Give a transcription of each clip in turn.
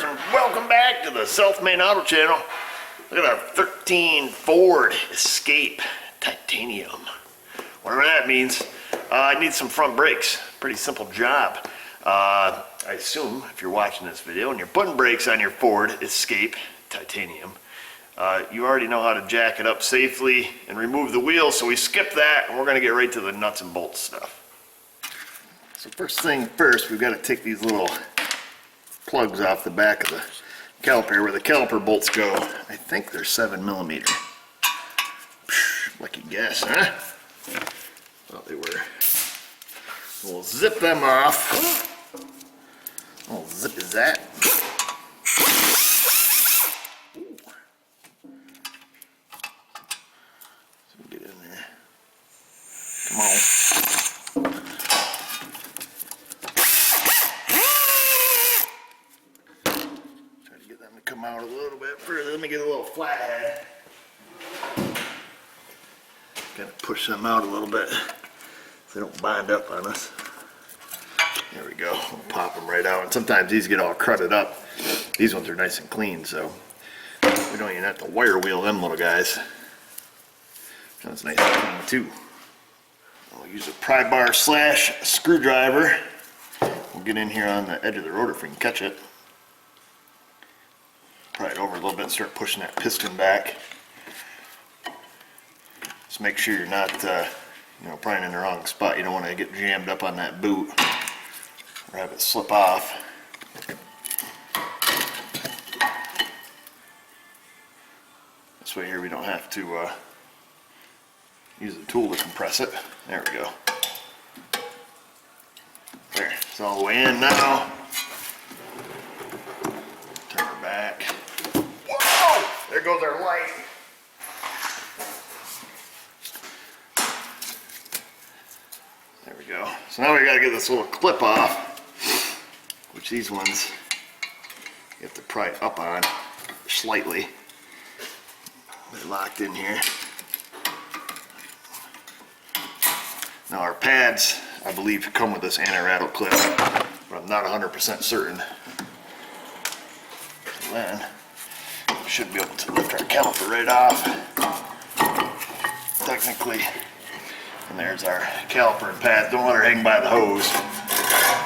and welcome back to the Self-Made Auto Channel. Look at our 13 Ford Escape Titanium. Whatever that means. I need some front brakes. Pretty simple job. I assume if you're watching this video and you're putting brakes on your Ford Escape Titanium, you already know how to jack it up safely and remove the wheel, so we skip that and we're going to get right to the nuts and bolts stuff. So first thing first, we've got to take these little plugs off the back of the caliper where the caliper bolts go. I think they're 7mm. Lucky guess, huh? Thought they were. So we'll zip them off. Oh, zip is that? Ooh. So get in there. Come on. Come out a little bit further. Let me get a little flathead. Gotta push them out a little bit so they don't bind up on us. There we go. We'll pop them right out. And sometimes these get all crudded up. These ones are nice and clean, so we don't even have to wire wheel them little guys. That's nice and clean too. I'll use a pry bar / screwdriver. We'll get in here on the edge of the rotor if we can catch it. Pry it over a little bit and start pushing that piston back. Just make sure you're not, prying in the wrong spot. You don't want to get jammed up on that boot or have it slip off. This way here we don't have to use the tool to compress it. There we go. There, it's all the way in now. Turn her back. There goes our light. There we go. So now we gotta get this little clip off, which these ones you have to pry it up on slightly. They're locked in here. Now our pads, I believe, come with this anti-rattle clip, but I'm not 100% certain. So then we should be able to lift our caliper right off, technically. And there's our caliper and pad. Don't let her hang by the hose.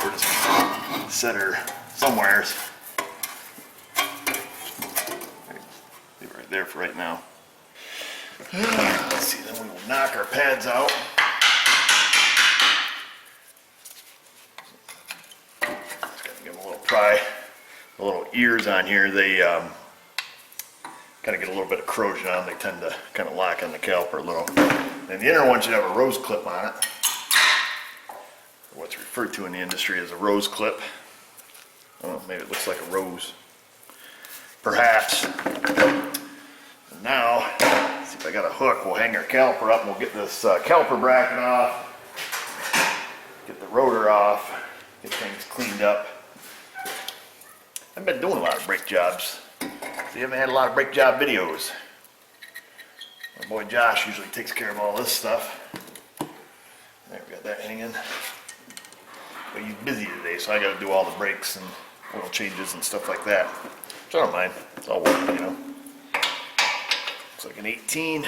We're just gonna set her somewhere. Leave it right there for right now. Let's see, then we will knock our pads out. Just gotta give them a little pry. The little ears on here, they kind of get a little bit of corrosion on them. They tend to kind of lock on the caliper a little. And the inner one should have a rose clip on it. What's referred to in the industry as a rose clip. I don't know, maybe it looks like a rose. Perhaps. And now, let's see if I got a hook. We'll hang our caliper up and we'll get this caliper bracket off. Get the rotor off. Get things cleaned up. I've been doing a lot of brake jobs. So you haven't had a lot of brake job videos. My boy Josh usually takes care of all this stuff. There, we got that hanging. But he's busy today, so I got to do all the brakes and oil changes and stuff like that. Which I don't mind. It's all work, you know. Looks like an 18.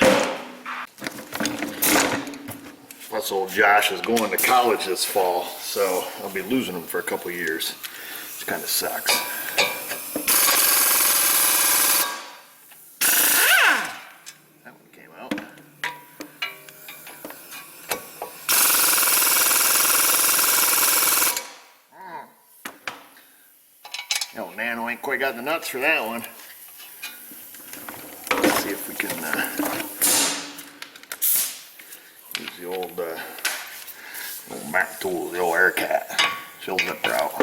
Plus old Josh is going to college this fall, so I'll be losing him for a couple years. Which kind of sucks. No, Nano ain't quite got the nuts for that one. Let's see if we can use the old Mac tool, the old air cat. She'll zip her out.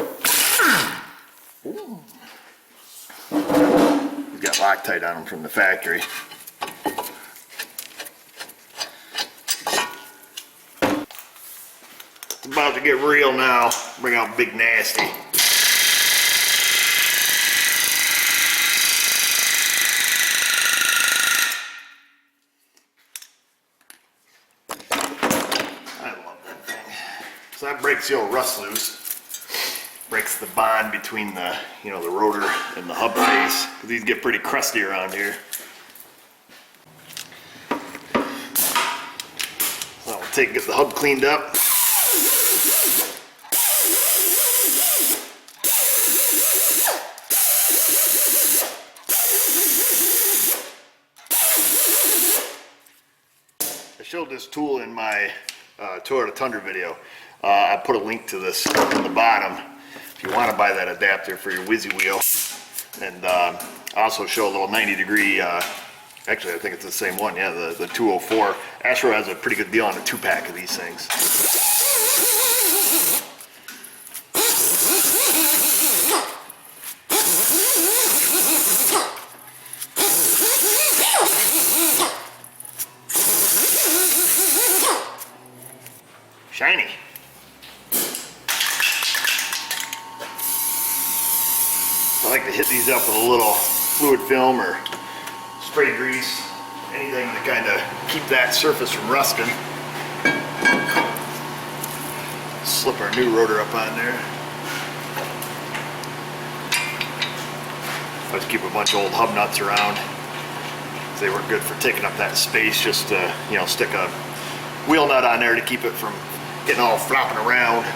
Ooh. He's got Loctite on him from the factory. It's about to get real now. Bring out Big Nasty. So that breaks the old rust loose. breaks the bond between the, you know, the rotor and the hub face. These get pretty crusty around here. So I'll get the hub cleaned up. I showed this tool in my Toyota Tundra video. I put a link to this in the bottom if you want to buy that adapter for your Whizzy wheel. And I also show a little 90-degree, actually I think it's the same one, yeah, the 204. Astro has a pretty good deal on a 2-pack of these things. Shiny. I like to hit these up with a little fluid film or spray grease, anything to kind of keep that surface from rusting. Slip our new rotor up on there. Let's keep a bunch of old hub nuts around. They were good for taking up that space. Just to, you know, stick a wheel nut on there to keep it from getting all flopping around.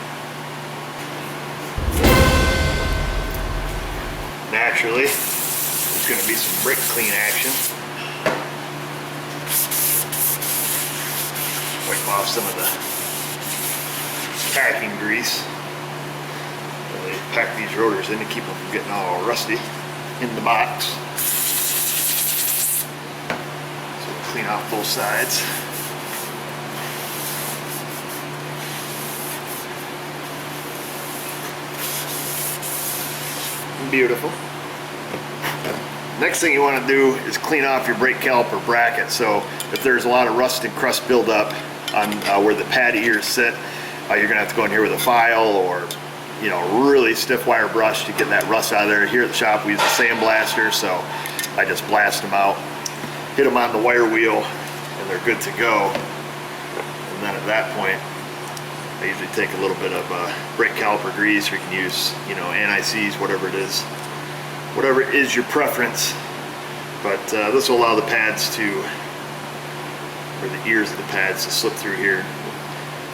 Naturally, there's going to be some brake clean action. Wipe off some of the packing grease. And they pack these rotors in to keep them from getting all rusty in the box. So we'll clean off both sides. Beautiful. Next thing you want to do is clean off your brake caliper bracket. So if there's a lot of rust and crust buildup on where the pad ears sit, you're going to have to go in here with a file or, you know, really stiff wire brush to get that rust out of there. Here at the shop we use a sandblaster, so I just blast them out, hit them on the wire wheel, and they're good to go. And then at that point, I usually take a little bit of brake caliper grease, or you can use, you know, anti-seize, whatever it is your preference. But this will allow the pads to, or the ears of the pads to slip through here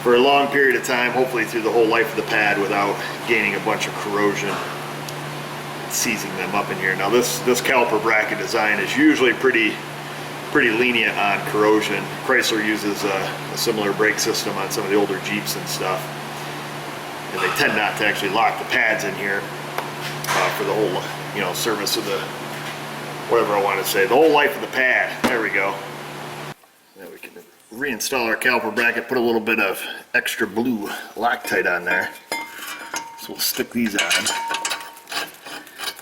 for a long period of time, hopefully through the whole life of the pad without gaining a bunch of corrosion and seizing them up in here. Now this caliper bracket design is usually pretty lenient on corrosion. Chrysler uses a similar brake system on some of the older Jeeps and stuff, and they tend not to actually lock the pads in here for the whole, you know, service of the, whatever I want to say, the whole life of the pad. There we go. Now we can reinstall our caliper bracket, put a little bit of extra blue Loctite on there. So we'll stick these on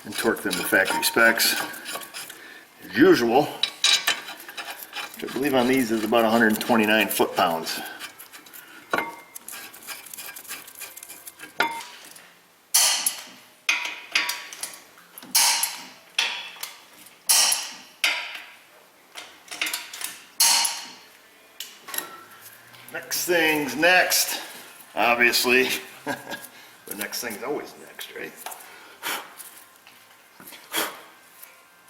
and torque them to factory specs as usual. I believe on these is about 129 foot-pounds. Next thing's next, obviously. The next thing's always next, right?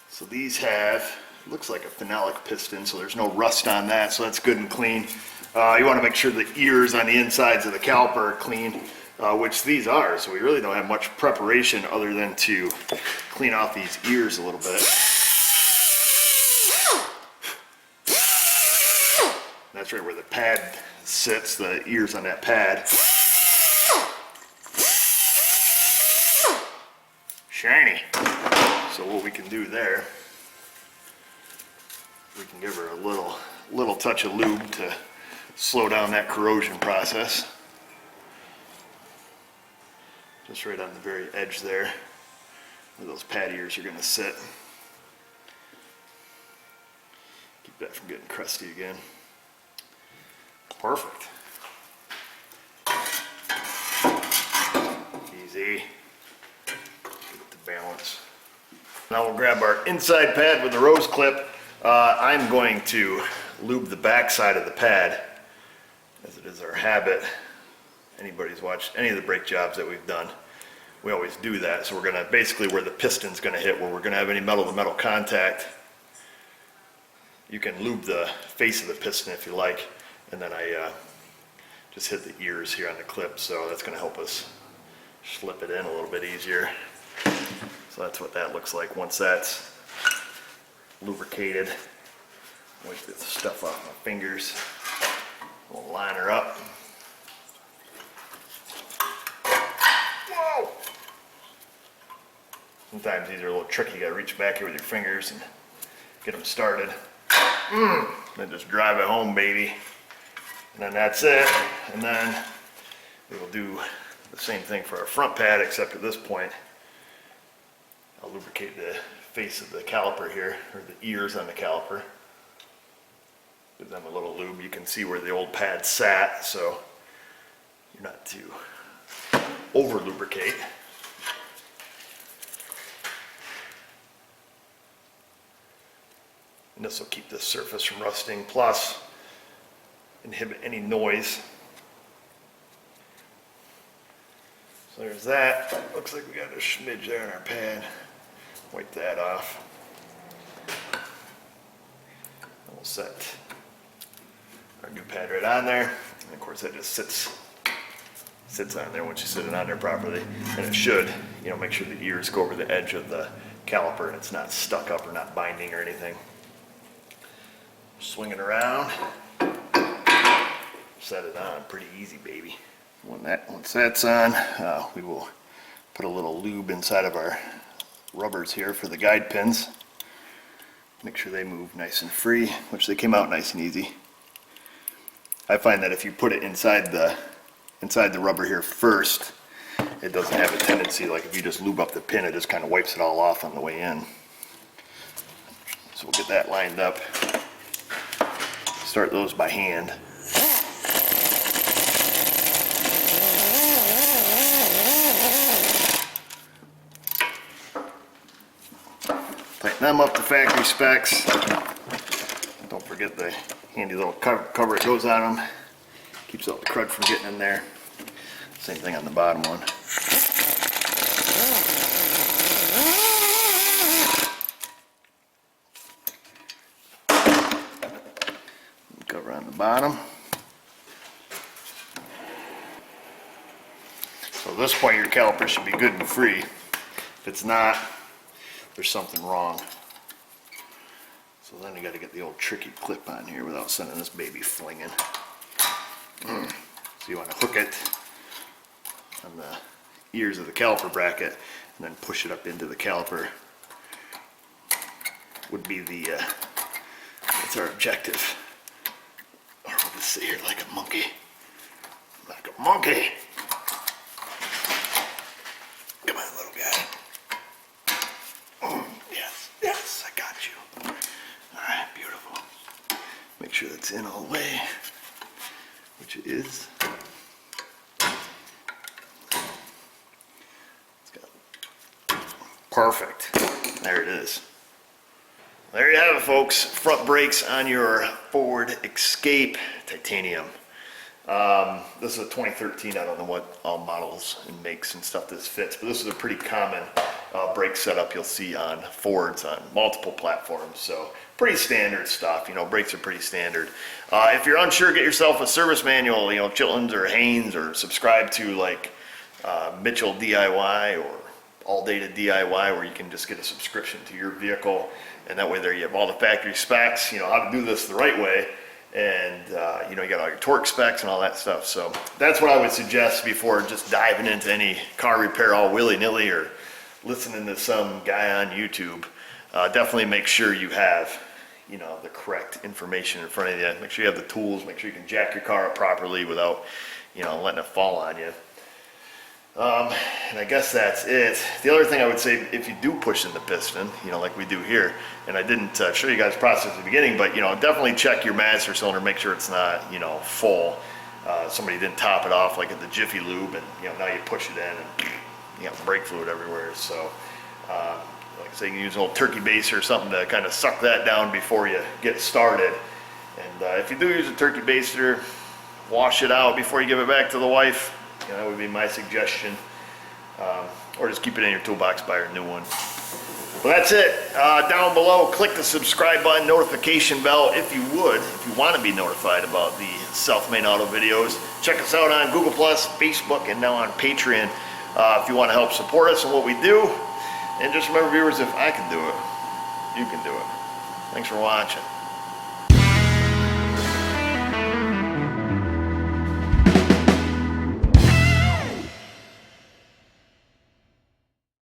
So these have, looks like a phenolic piston, so there's no rust on that, so that's good and clean. You want to make sure the ears on the insides of the caliper are clean, which these are, so we really don't have much preparation other than to clean off these ears a little bit. That's right where the pad sits, the ears on that pad. Shiny. So what we can do there, we can give her a little touch of lube to slow down that corrosion process. Just right on the very edge there, where those pad ears are going to sit. Keep that from getting crusty again. Perfect. Easy. Get the balance. Now we'll grab our inside pad with the rose clip. I'm going to lube the back side of the pad, as it is our habit. Anybody's watched any of the brake jobs that we've done, we always do that. So we're gonna, basically where the piston's gonna hit, where we're gonna have any metal-to-metal contact, you can lube the face of the piston if you like, and then I just hit the ears here on the clip, so that's gonna help us slip it in a little bit easier. So that's what that looks like once that's lubricated. Wipe the stuff off my fingers. We'll line her up. Whoa! Sometimes these are a little tricky. You gotta reach back here with your fingers and get them started. Then just drive it home, baby. And then that's it. And then we will do the same thing for our front pad, except at this point, I'll lubricate the face of the caliper here, or the ears on the caliper. Give them a little lube. You can see where the old pad sat, so you're not to over lubricate. And this will keep the surface from rusting, plus inhibit any noise. So there's that. Looks like we got a smidge there in our pad. Wipe that off. And we'll set our new pad right on there. And of course that just sits on there once you sit it on there properly. And it should, you know, make sure the ears go over the edge of the caliper and it's not stuck up or not binding or anything. Swing it around. Set it on, pretty easy, baby. Once that's on, we will put a little lube inside of our rubbers here for the guide pins. Make sure they move nice and free, which they came out nice and easy. I find that if you put it inside the rubber here first, it doesn't have a tendency, like if you just lube up the pin, it just kind of wipes it all off on the way in. So we'll get that lined up. Start those by hand. Tighten them up to factory specs. Don't forget the handy little cover it goes on them. Keeps all the crud from getting in there. Same thing on the bottom one. Cover on the bottom. So at this point your caliper should be good and free. If it's not, there's something wrong. So then you got to get the old tricky clip on here without sending this baby flinging. So you want to hook it on the ears of the caliper bracket and then push it up into the caliper. Would be the that's our objective. Or we'll just sit here like a monkey. Like a monkey. Come on, little guy. Yes, I got you. Alright, beautiful. Make sure that's in all the way, which it is. It's got perfect. There it is. There you have it, folks. Front brakes on your Ford Escape titanium. This is a 2013. I don't know what all models and makes and stuff this fits, but this is a pretty common brake setup you'll see on Fords on multiple platforms. So pretty standard stuff. You know, brakes are pretty standard. If you're unsure, get yourself a service manual. You know, Chilton's or Haynes, or subscribe to like Mitchell DIY or All Data DIY, where you can just get a subscription to your vehicle, and that way there you have all the factory specs. You know how to do this the right way. And you know, you got all your torque specs and all that stuff. So that's what I would suggest before just diving into any car repair all willy-nilly or listening to some guy on YouTube. Definitely make sure you have, you know, the correct information in front of you. Make sure you have the tools. Make sure you can jack your car up properly without, you know, letting it fall on you. And I guess that's it. The other thing I would say, if you do push in the piston, you know, like we do here, and I didn't show you guys the process at the beginning, but, you know, definitely check your master cylinder, make sure it's not, you know, full. Somebody didn't top it off like at the Jiffy Lube, and, you know, now you push it in and you got brake fluid everywhere. So, like I say, you can use an old turkey baster or something to kind of suck that down before you get started. And if you do use a turkey baster, wash it out before you give it back to the wife. You know, that would be my suggestion. or just keep it in your toolbox, buy a new one. Well, that's it. Down below, click the subscribe button, notification bell if you would, if you want to be notified about the self-made auto videos. Check us out on Google+, Facebook, and now on Patreon if you want to help support us in what we do. And just remember, viewers, if I can do it, you can do it. Thanks for watching.